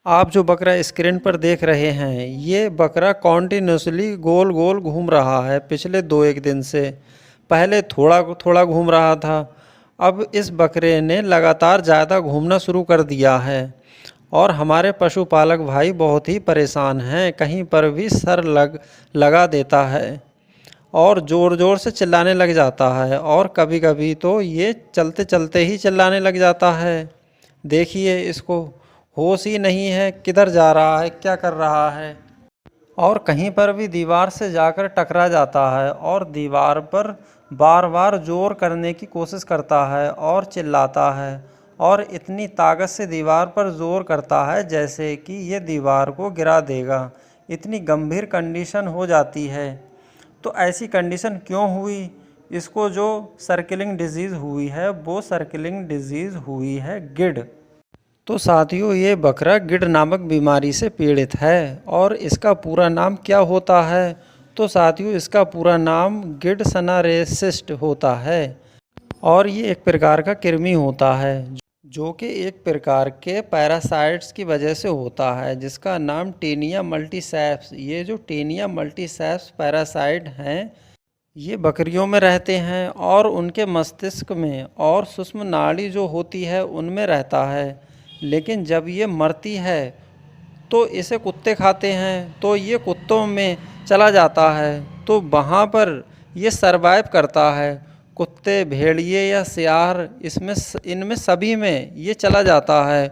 आप जो बकरा स्क्रीन पर देख रहे हैं, ये बकरा कॉन्टिन्यूसली गोल गोल घूम रहा है पिछले 2-1 दिन से। पहले थोड़ा थोड़ा घूम रहा था, अब इस बकरे ने लगातार ज़्यादा घूमना शुरू कर दिया है और हमारे पशुपालक भाई बहुत ही परेशान हैं। कहीं पर भी सर लगा देता है और ज़ोर ज़ोर से चिल्लाने लग जाता है और कभी कभी तो ये चलते चलते ही चिल्लाने लग जाता है। देखिए इसको, होश ही नहीं है किधर जा रहा है, क्या कर रहा है। और कहीं पर भी दीवार से जाकर टकरा जाता है और दीवार पर बार बार ज़ोर करने की कोशिश करता है और चिल्लाता है और इतनी ताकत से दीवार पर ज़ोर करता है जैसे कि ये दीवार को गिरा देगा। इतनी गंभीर कंडीशन हो जाती है। तो ऐसी कंडीशन क्यों हुई? इसको जो सर्किलिंग डिजीज़ हुई है वो सर्किलिंग डिजीज़ हुई है गिड। तो साथियों, ये बकरा गिड नामक बीमारी से पीड़ित है। और इसका पूरा नाम क्या होता है? तो साथियों, इसका पूरा नाम गिड सनारेसिस्ट होता है और ये एक प्रकार का कृमि होता है जो कि एक प्रकार के पैरासाइट्स की वजह से होता है, जिसका नाम टेनिया मल्टीसेप्स। ये जो टेनिया मल्टीसेप्स पैरासाइट हैं, ये बकरियों में रहते हैं और उनके मस्तिष्क में और सूक्ष्म नाड़ी जो होती है उनमें रहता है। लेकिन जब ये मरती है तो इसे कुत्ते खाते हैं, तो ये कुत्तों में चला जाता है, तो वहाँ पर ये सरवाइव करता है। कुत्ते, भेड़िए या सियार, इनमें सभी में ये चला जाता है,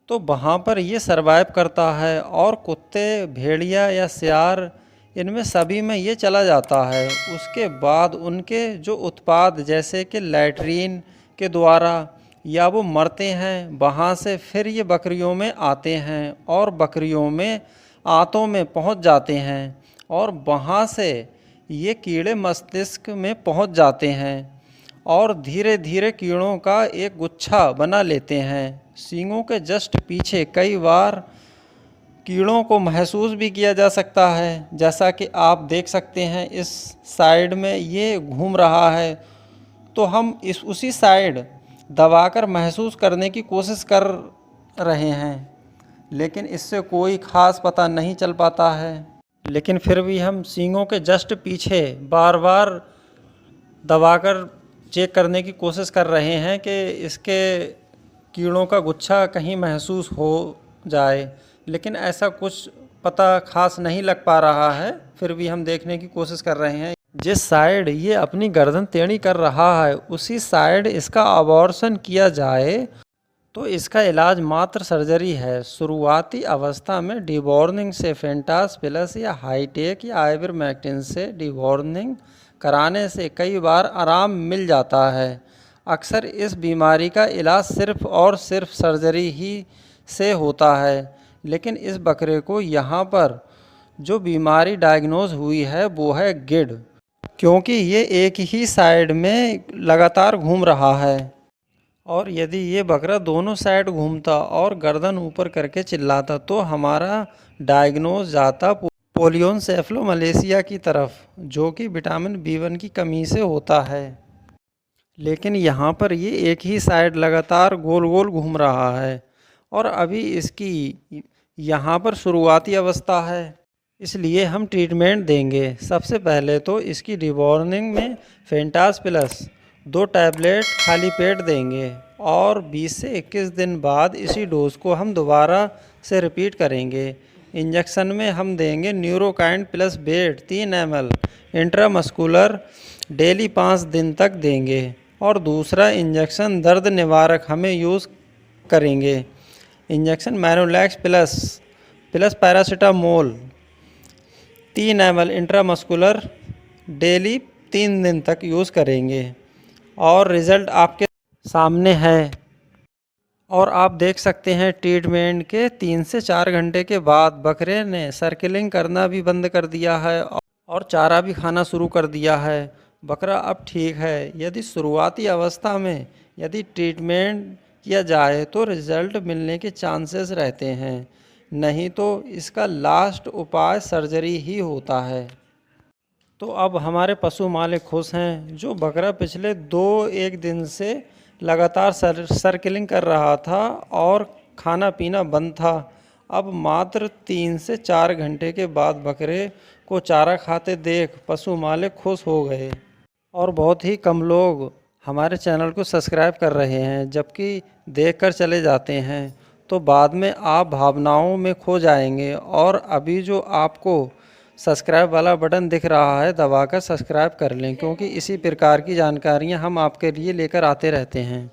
तो वहाँ पर ये सरवाइव करता है। और कुत्ते, भेड़िया या सियार, इनमें सभी में ये चला जाता है। उसके बाद उनके जो उत्पाद जैसे कि लैट्रीन के द्वारा या वो मरते हैं, वहाँ से फिर ये बकरियों में आते हैं और बकरियों में आंतों में पहुँच जाते हैं और वहाँ से ये कीड़े मस्तिष्क में पहुँच जाते हैं और धीरे धीरे कीड़ों का एक गुच्छा बना लेते हैं। सींगों के जस्ट पीछे कई बार कीड़ों को महसूस भी किया जा सकता है, जैसा कि आप देख सकते हैं इस साइड में ये घूम रहा है, तो हम उसी साइड दबाकर महसूस करने की कोशिश कर रहे हैं, लेकिन इससे कोई ख़ास पता नहीं चल पाता है। लेकिन फिर भी हम सींगों के जस्ट पीछे बार बार दबाकर चेक करने की कोशिश कर रहे हैं कि इसके कीड़ों का गुच्छा कहीं महसूस हो जाए, लेकिन ऐसा कुछ पता खास नहीं लग पा रहा है। फिर भी हम देखने की कोशिश कर रहे हैं। जिस साइड ये अपनी गर्दन टेढ़ी कर रहा है उसी साइड इसका अबॉर्शन किया जाए तो इसका इलाज मात्र सर्जरी है। शुरुआती अवस्था में डिवॉर्निंग से फेंटास प्लस या हाईटेक या आइवरमेक्टिन से डिवॉर्निंग कराने से कई बार आराम मिल जाता है। अक्सर इस बीमारी का इलाज सिर्फ और सिर्फ सर्जरी ही से होता है, लेकिन इस बकरे को यहाँ पर जो बीमारी डायग्नोज हुई है वो है गिड, क्योंकि ये एक ही साइड में लगातार घूम रहा है। और यदि ये बकरा दोनों साइड घूमता और गर्दन ऊपर करके चिल्लाता तो हमारा डायग्नोज जाता पोलियोसेफलोमलेशिया की तरफ, जो कि विटामिन B1 की कमी से होता है। लेकिन यहाँ पर ये एक ही साइड लगातार गोल गोल घूम रहा है और अभी इसकी यहाँ पर शुरुआती अवस्था है, इसलिए हम ट्रीटमेंट देंगे। सबसे पहले तो इसकी डिवॉर्निंग में फेंटास प्लस 2 टैबलेट खाली पेट देंगे और 20 से 21 दिन बाद इसी डोज को हम दोबारा से रिपीट करेंगे। इंजेक्शन में हम देंगे न्यूरोकाइन प्लस बेट 3 ml इंट्रामस्कुलर डेली 5 दिन तक देंगे। और दूसरा इंजेक्शन दर्द निवारक हमें यूज़ करेंगे। Injection Manolax plus paracetamol 3 ml intramuscular daily 3 दिन तक यूज़ करेंगे और रिज़ल्ट आपके सामने है। और आप देख सकते हैं ट्रीटमेंट के 3 से 4 घंटे के बाद बकरे ने सर्किलिंग करना भी बंद कर दिया है और चारा भी खाना शुरू कर दिया है। बकरा अब ठीक है। यदि शुरुआती अवस्था में यदि ट्रीटमेंट किया जाए तो रिज़ल्ट मिलने के चांसेस रहते हैं, नहीं तो इसका लास्ट उपाय सर्जरी ही होता है। तो अब हमारे पशु मालिक खुश हैं। जो बकरा पिछले 2-1 दिन से लगातार सर्किलिंग कर रहा था और खाना पीना बंद था, अब मात्र 3 से 4 घंटे के बाद बकरे को चारा खाते देख पशु मालिक खुश हो गए और बहुत ही कम लोग हमारे चैनल को सब्सक्राइब कर रहे हैं, जबकि देखकर चले जाते हैं तो बाद में आप भावनाओं में खो जाएंगे। और अभी जो आपको सब्सक्राइब वाला बटन दिख रहा है दबाकर सब्सक्राइब कर लें, क्योंकि इसी प्रकार की जानकारियां हम आपके लिए लेकर आते रहते हैं।